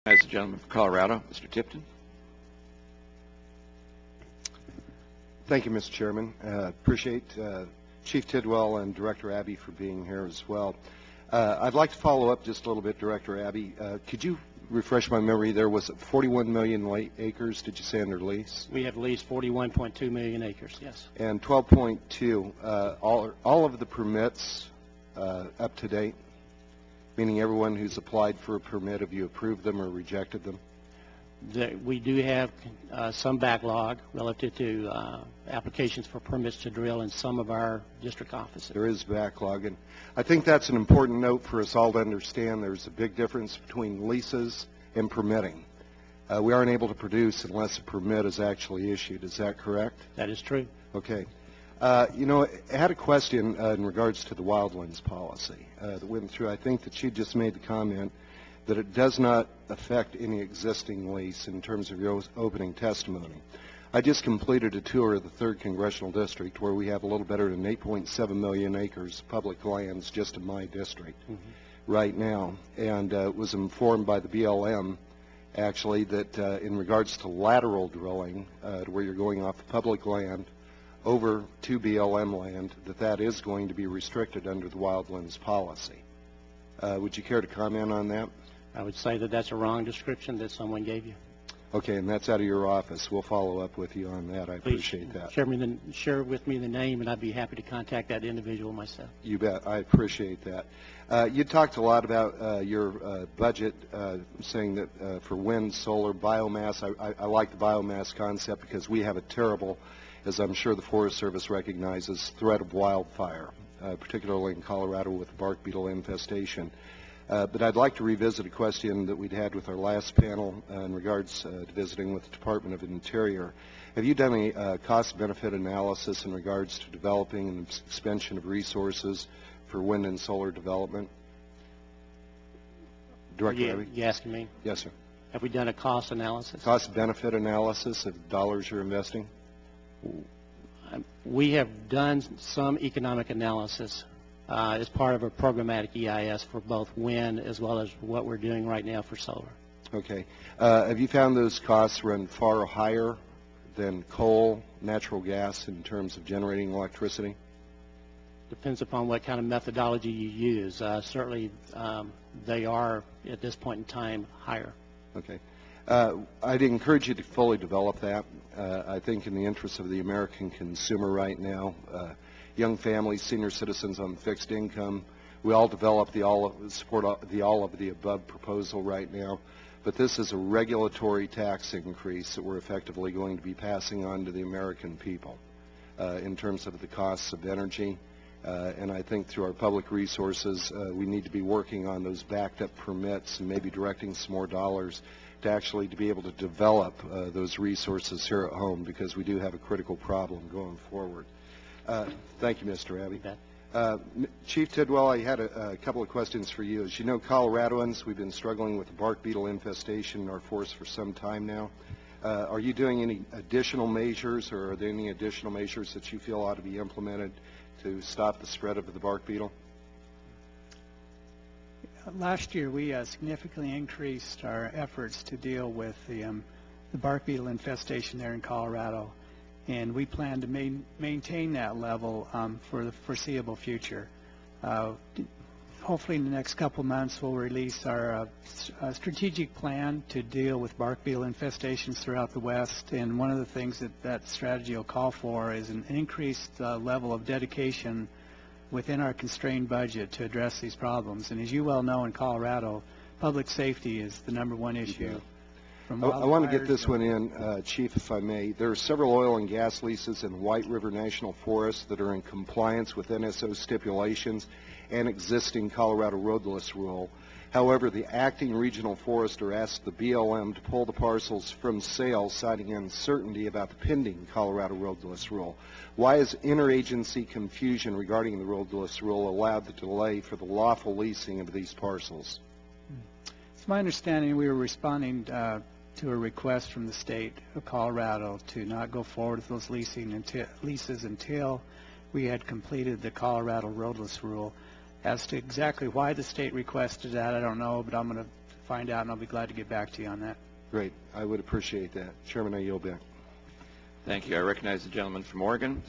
As the gentleman from Colorado, Mr. Tipton. Thank you, Mr. Chairman. Appreciate Chief Tidwell and Director Abbey for being here as well. I'd like to follow up just a little bit, Director Abbey. Could you refresh my memory? There was 41 million acres, did you say, under lease? We have leased 41.2 million acres, yes. And 12.2, all of the permits up to date? Meaning everyone who's applied for a permit, have you approved them or rejected them? We do have some backlog relative to applications for permits to drill in some of our district offices. There is backlog, and I think that's an important note for us all to understand. There's a big difference between leases and permitting. We aren't able to produce unless a permit is actually issued. Is that correct? That is true. Okay. You know, I had a question in regards to the wildlands policy that went through. I think that you just made the comment that it does not affect any existing lease in terms of your opening testimony. I just completed a tour of the 3rd Congressional District where we have a little better than 8.7 million acres of public lands just in my district right now, and was informed by the BLM actually that in regards to lateral drilling where you're going off public land over to BLM land, that is going to be restricted under the wildlands policy. Would you care to comment on that? I would say that that's a wrong description that someone gave you. Okay, and that's out of your office. We'll follow up with you on that. I appreciate that. Share with me the name, and I'd be happy to contact that individual myself. You bet. I appreciate that. You talked a lot about your budget, saying that for wind, solar, biomass. I like the biomass concept because we have a terrible, as I'm sure the Forest Service recognizes, threat of wildfire, particularly in Colorado with the bark beetle infestation. But I'd like to revisit a question that we'd had with our last panel in regards to visiting with the Department of Interior. Have you done any cost-benefit analysis in regards to developing and expansion of resources for wind and solar development? Director Abbey? You asking me? Yes, sir. Have we done a cost analysis? Cost-benefit analysis of dollars you're investing? We have done some economic analysis as part of a programmatic EIS for both wind as well as what we're doing right now for solar. Okay. Have you found those costs run far higher than coal, natural gas in terms of generating electricity? Depends upon what kind of methodology you use. Certainly they are, at this point in time, higher. Okay. I'd encourage you to fully develop that. I think in the interest of the American consumer right now, young families, senior citizens on fixed income, we all support the all of the above proposal right now. But this is a regulatory tax increase that we're effectively going to be passing on to the American people in terms of the costs of energy. And I think through our public resources, we need to be working on those backed up permits and maybe directing some more dollars to actually to be able to develop those resources here at home, because we do have a critical problem going forward. Thank you, Mr. Abbey. Chief Tidwell, I had a couple of questions for you. As you know, Coloradoans, we've been struggling with the bark beetle infestation in our forest for some time now. Are you doing any additional measures, or are there any additional measures that you feel ought to be implemented to stop the spread of the bark beetle? Last year, we significantly increased our efforts to deal with the bark beetle infestation there in Colorado, and we plan to maintain that level for the foreseeable future. Hopefully in the next couple months we'll release our strategic plan to deal with bark beetle infestations throughout the West, and one of the things that strategy will call for is an increased level of dedication within our constrained budget to address these problems. And as you well know, in Colorado, public safety is the #1 issue. I want to get this one in, Chief, if I may. There are several oil and gas leases in White River National Forest that are in compliance with NSO stipulations and existing Colorado roadless rule. However, the acting regional forester asked the BLM to pull the parcels from sale, citing uncertainty about the pending Colorado roadless rule. Why is interagency confusion regarding the roadless rule allowed the delay for the lawful leasing of these parcels? It's my understanding we were responding to a request from the state of Colorado to not go forward with those leases until we had completed the Colorado roadless rule. As to exactly why the state requested that, I don't know, but I'm going to find out, and I'll be glad to get back to you on that. Great. I would appreciate that. Chairman, I yield back. Thank you. I recognize the gentleman from Oregon.